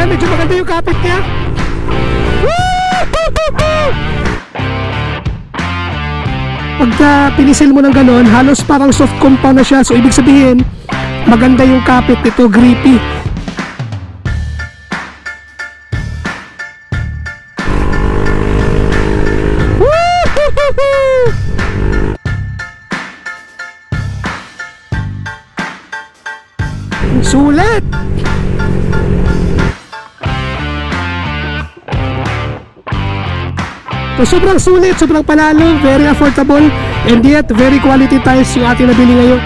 Ayan, medyo maganda yung kapit niya. Pagka pinisil mo ng ganon, halos parang soft compound na siya. So ibig sabihin, maganda yung kapit nito, grippy. Sulit! So, sobrang sulit, sobrang panalo, very affordable, and yet very quality tires yung ating nabili ngayon.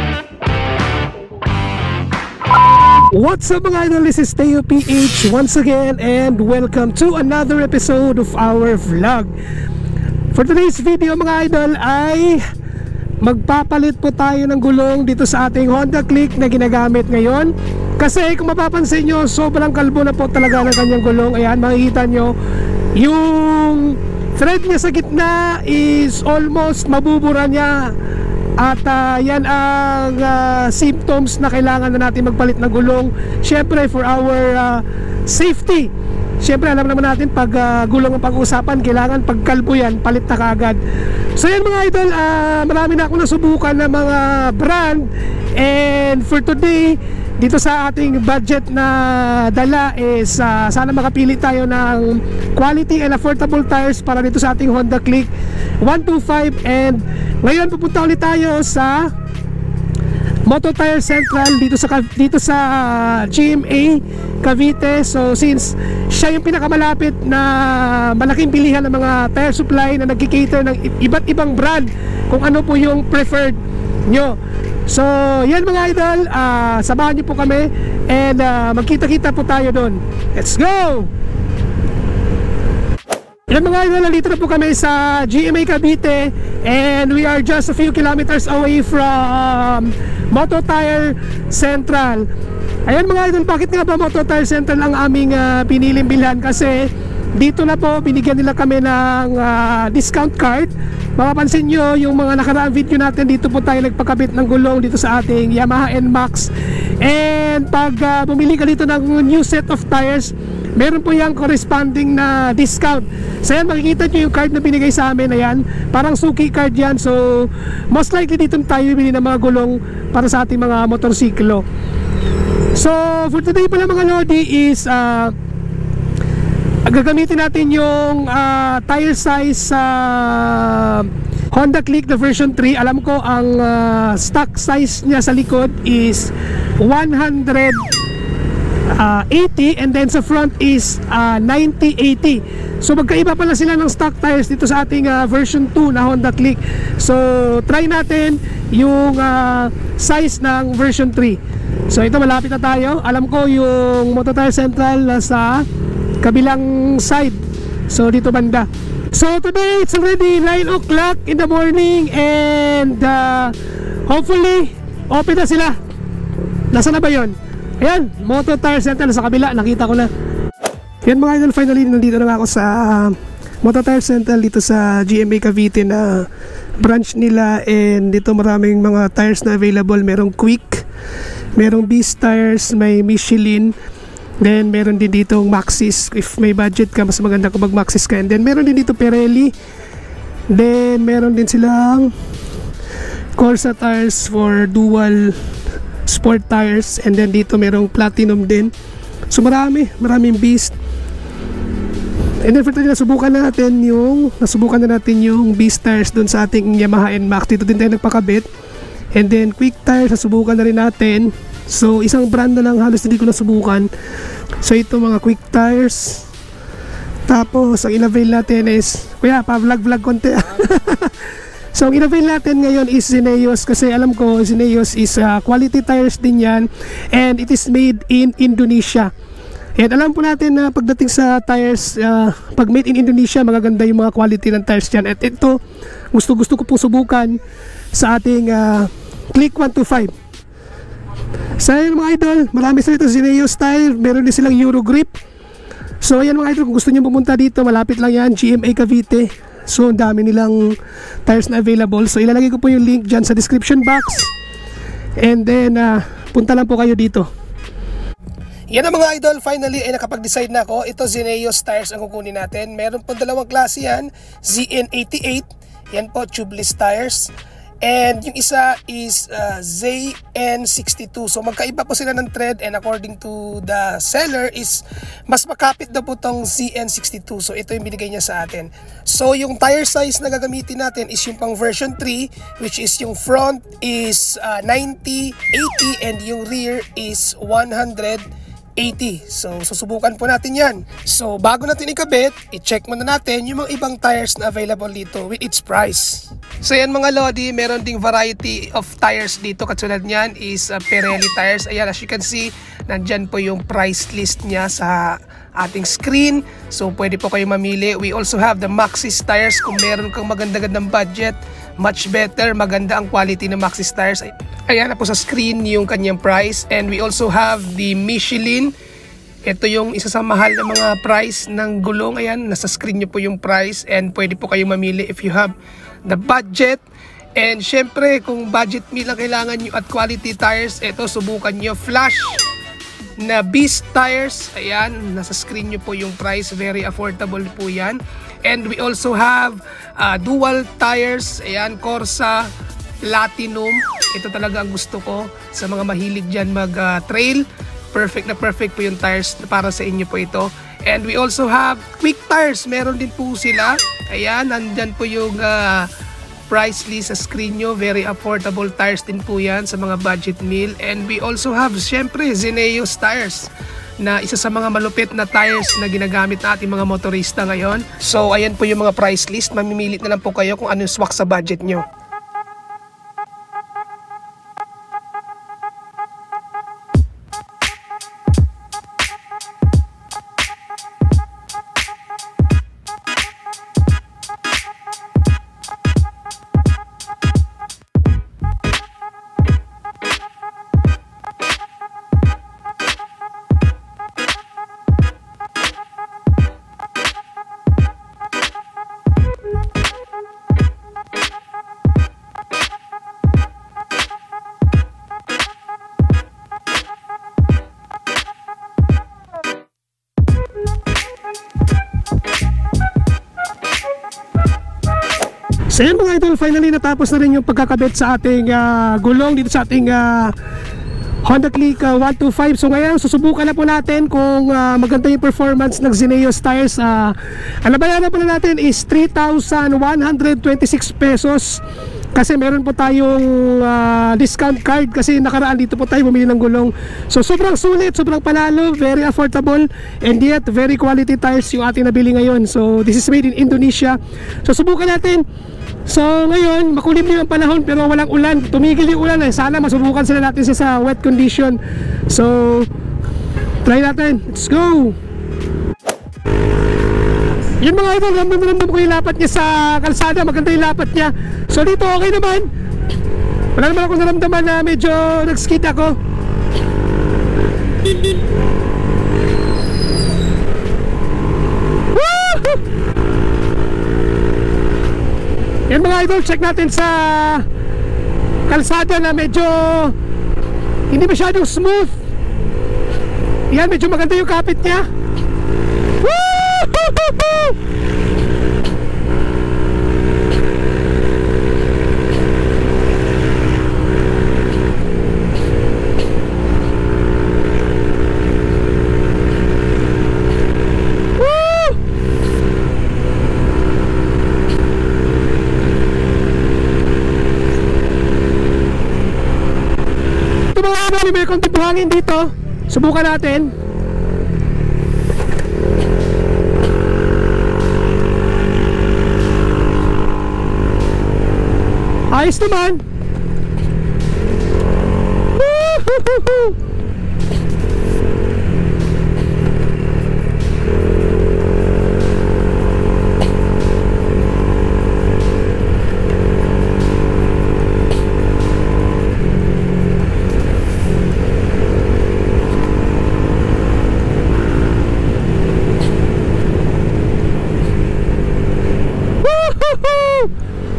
What's up mga idol, this is Teo PH once again, and welcome to another episode of our vlog. For today's video mga idol ay magpapalit po tayo ng gulong dito sa ating Honda Click na ginagamit ngayon. Kasi kung mapapansin nyo, sobrang kalbo na po talaga ng kanyang gulong. Ayan, makikita nyo yung thread niya sa gitna is almost mabubura niya. At yan ang symptoms na kailangan na natin magpalit ng gulong. Syempre for our safety. Syempre alam naman natin pag gulong ang pag-uusapan, kailangan pag kalbo yan, palit na kaagad. So yan mga idol, marami na akong nasubukan na mga brand. And for today, dito sa ating budget na dala is sana makapili tayo ng quality and affordable tires para dito sa ating Honda Click 125. And ngayon pupunta ulit tayo sa Moto Tire Central dito sa GMA Cavite. So since siya yung pinakamalapit na malaking pilihan ng mga tire supply na nagki-cater ng iba't ibang brand kung ano po yung preferred nyo. So yan mga idol, samahan nyo po kami and magkita-kita po tayo doon. Let's go! Yan mga idol, nandito na po kami sa GMA Cavite and we are just a few kilometers away from Moto Tire Central. Ayan mga idol, bakit nga ba Moto Tire Central ang aming piniling bilhan? Kasi dito na po binigyan nila kami ng discount card. Mapapansin nyo yung mga nakaraang video natin, dito po tayo nagpakabit ng gulong dito sa ating Yamaha NMAX. And pag bumili ka dito ng new set of tires, meron po yung corresponding na discount. So yan, makikita nyo yung card na binigay sa amin. Ayan, parang suki card yan. So most likely dito tayo bibili ng mga gulong para sa ating mga motorsiklo. So for today pala mga lodi is gagamitin natin yung tire size sa Honda Click na version 3. Alam ko ang stock size niya sa likod is 180 and then sa front is 90-80. So magkaiba pala sila ng stock tires dito sa ating version 2 na Honda Click. So try natin yung size ng version 3. So ito, malapit na tayo. Alam ko yung Moto Tire Central nasa kabilang side, so dito banda. So today it's already 9 o'clock in the morning and hopefully open na sila. Nasaan na ba yun? Ayan, Moto Tire Central sa kabila, nakita ko na. Yan mga idol, finally nandito na ako sa Moto Tire Central dito sa GMA Cavite na branch nila. And dito maraming mga tires na available. Merong Quick, merong Beast Tires, may Michelin, then meron din dito Maxxis. If may budget ka, mas maganda kung mag Maxxis ka. And then meron din dito Pirelli, then meron din silang Corsa tires for dual sport tires. And then dito merong Platinum din. So maraming Beast. And then for today, nasubukan na natin yung Beast tires dun sa ating Yamaha NMAX. Dito din tayo nagpakabit. And then Quick tires, nasubukan na rin natin. So isang brand na lang halos hindi ko nasubukan. So ito mga Quick tires. Tapos ang in-avail natin is, kuya pa vlog konti. So ang in-avail natin ngayon is Zeneos. Kasi alam ko Zeneos is quality tires din yan. And it is made in Indonesia. And alam po natin na pagdating sa tires, pag made in Indonesia, magaganda yung mga quality ng tires dyan. At ito, gusto ko po subukan sa ating Click 125. So ayan mga idol, marami sa dito Zeneos tire. Meron din silang Euro Grip. So ayan mga idol, kung gusto nyo pumunta dito, malapit lang yan, GMA Cavite. So ang dami nilang tires na available. So ilalagay ko po yung link dyan sa description box. And then punta lang po kayo dito. Yan ang mga idol, finally ay nakapag-decide na ako. Ito Zeneos tires ang kukunin natin. Meron po dalawang klase yan, ZN88, yan po tubeless tires. And yung isa is ZN62. So magkaiba po sila ng tread, and according to the seller is mas makapit daw po tong ZN62. So ito yung binigay niya sa atin. So yung tire size na gagamitin natin is yung pang version 3, which is yung front is 90/80 and yung rear is 100/80. So susubukan po natin yan. So bago natin ikabit, i-check muna natin yung mga ibang tires na available dito with its price. So yan mga Lodi, meron ding variety of tires dito. Katulad niyan is Pirelli tires. Ayan, as you can see, nandyan po yung price list niya sa ating screen. So pwede po kayo mamili. We also have the Maxxis tires. Kung meron kang maganda-gandang budget, much better, maganda ang quality ng Maxxis tires. Ayan na po sa screen yung kanyang price. And we also have the Michelin. Ito yung isa sa mahal na mga price ng gulong. Ayan, nasa screen nyo po yung price. And pwede po kayo mamili if you have the budget. And syempre, kung budget meal ang kailangan nyo at quality tires, ito subukan nyo. Flash na Beast tires. Ayan, nasa screen nyo po yung price. Very affordable po yan. And we also have dual tires. Ayan, Corsa Platinum. Ito talaga ang gusto ko sa mga mahilig dyan mag-trail. Perfect na perfect po yung tires para sa inyo po ito. And we also have Quick tires. Meron din po sila. Ayan, nandyan po yung price list sa screen nyo. Very affordable tires din po yan sa mga budget meal. And we also have, syempre, Zeneos tires, na isa sa mga malupit na tires na ginagamit natin mga motorista ngayon. So ayan po yung mga price list. Mamimilit na lang po kayo kung anong swak sa budget nyo. So yan mga idol, finally natapos na rin yung pagkakabit sa ating gulong dito sa ating Honda Click 125. So ngayon susubukan na po natin kung maganda yung performance ng Zeneos tires. Ang nabayaran po na natin is 3,126 pesos. Kasi meron po tayong discount card kasi nakaraan dito po tayo bumili ng gulong. So sobrang sulit, sobrang panalo, very affordable, and yet very quality tires yung ating nabili ngayon. So this is made in Indonesia. So subukan natin. So ngayon makulimlim ang panahon pero walang ulan. Tumigil yung ulan sana masubukan sila natin sa wet condition. So try natin. Let's go. Yun mga idol, ramdam ko yung lapat niya sa kalsada. Maganda yung lapat niya. So dito okay naman. Wala naman akong naramdaman na medyo nag-skid ako. Woohoo! Yan mga idol, check natin sa kalsada na medyo hindi masyadong smooth. Yan, medyo maganda yung kapit niya. May konting buhangin dito. Subukan natin. Ayos naman.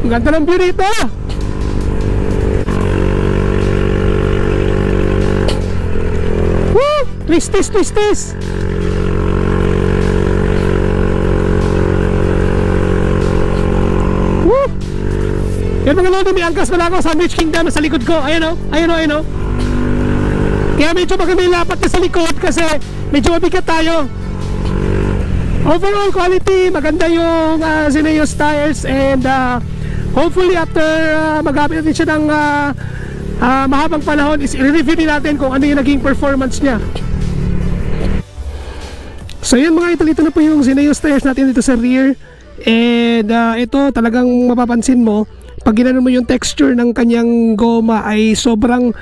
Ang ganda ng view dito. Woo! Twisties, twisties. Woo! Yan mga lodi, may angkas pala ako, Sandwich Kingdom sa likod ko. Ayan o, ayan o, ayan o. Kaya medyo maganda yung lapat ka sa likod kasi medyo mabigat tayo. Overall quality, maganda yung Zeneos tires, and hopefully after magamit natin siya ng mahabang panahon is i-review din natin kung ano yung naging performance niya. So yun mga idol, ito na po yung Zeneos tires natin dito sa rear, and ito talagang mapapansin mo pag ginano mo yung texture ng kanyang goma ay sobrang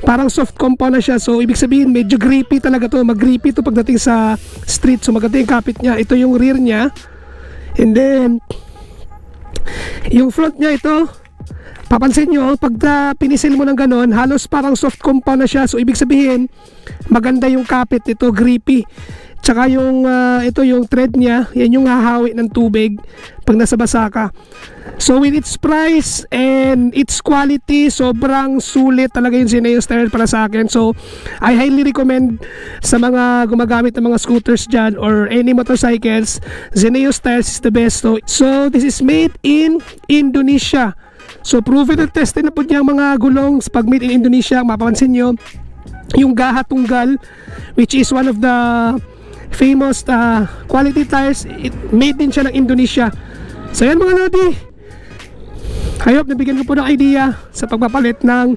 parang soft compound na siya. So ibig sabihin medyo grippy talaga to, mag-grippy to pagdating sa street. So maganda yung kapit niya. Ito yung rear niya, and then yung front niya, ito papansin nyo pag pinisil mo ng ganon, halos parang soft compound na siya. So ibig sabihin maganda yung kapit ito, grippy. Tsaka yung ito yung tread niya, yan yung hahawi ng tubig pag nasa basa ka. So with its price and its quality, sobrang sulit talaga yung Zeneos tire para sa akin. So I highly recommend sa mga gumagamit ng mga scooters dyan or any motorcycles, Zeneos tires is the best. So this is made in Indonesia. So proven and tested na po niya mga gulong pag made in Indonesia. Mapapansin nyo yung Gaha Tunggal, which is one of the famous quality tires, made din siya ng Indonesia. So yan mga lodi, I hope nabigyan ko po ng idea sa pagpapalit ng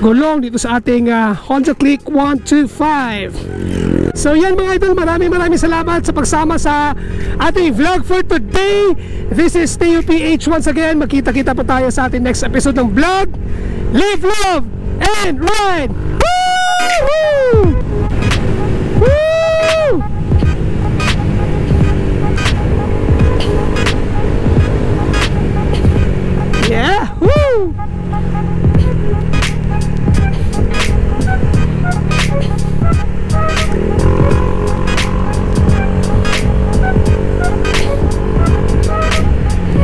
gulong dito sa ating Honda Click 125. So yan mga idol, maraming salamat sa pagsama sa ating vlog for today. This is Teo PH once again. Magkita-kita po tayo sa ating next episode ng vlog. Live, love, and ride! Woo! Woo! Yeah! Woo!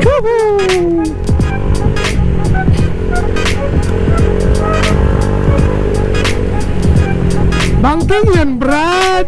Woohoo! Bangking yan, Brad!